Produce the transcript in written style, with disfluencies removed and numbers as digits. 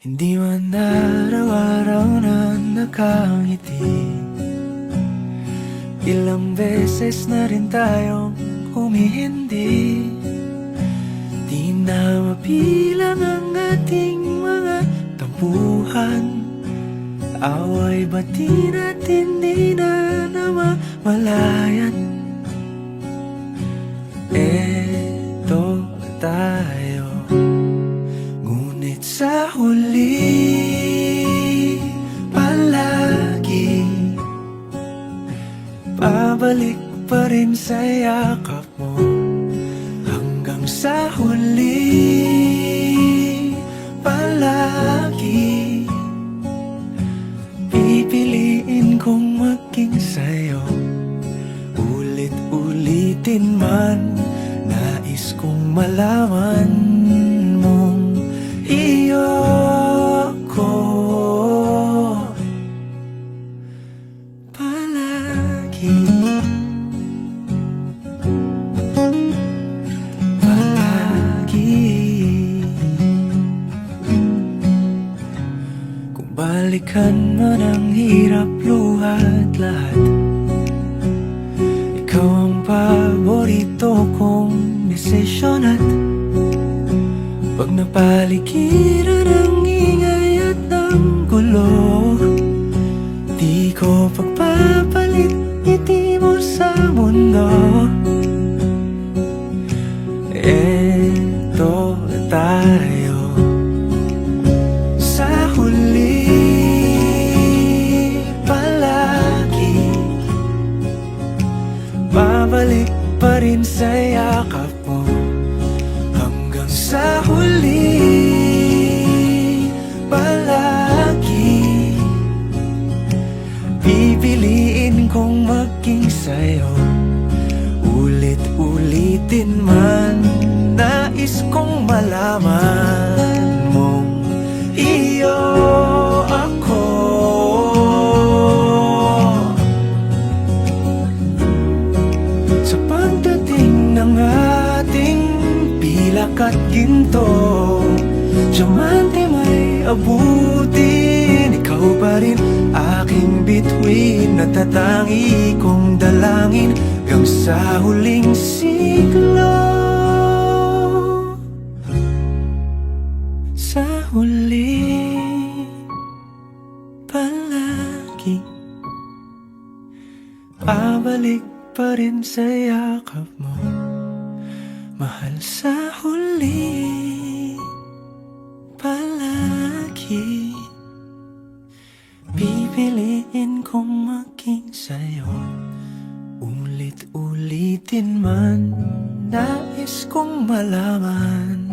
Hindi man araw-araw na nakangiti. Ilang beses na rin tayong humihindi. Di na mapilang ang ating mga tampuhan. Away bati natin di na namamalayan. Eto tayo, ngunit sa huli palagi pabalik pa rin sa yakap mo. Hanggang sa huli palagi pipiliin kong maging sa'yo. Ulit-ulitin man, nais kong malaman mong iyo ko palagi. Kung balikan man ang hirap, luhat lahat, ikaw ang paborito kong desisyon. At pag napaligiran ang ingay at ang gulo, di ko pagpapalit ngiti mo sa mundo. Eto tayo, sa huli palagi babalik pa rin sa yakap mo. Hanggang sa huli palagi pipiliin kong maging sa'yo. Ulit-ulitin man, nais kong malaman mong iyo ako. Sa pagdating ng ating pilak at ginto, diamante may abutin, ikaw pa rin aking bituin. Natatangi kong dalangin hanggang sa huling siglo. Sa huli palagi pabalik pa rin sa yakap mo, mahal. Sa huli palagi pipiliin kong maging sa'yo. Ulit-ulitin man, nais kong malaman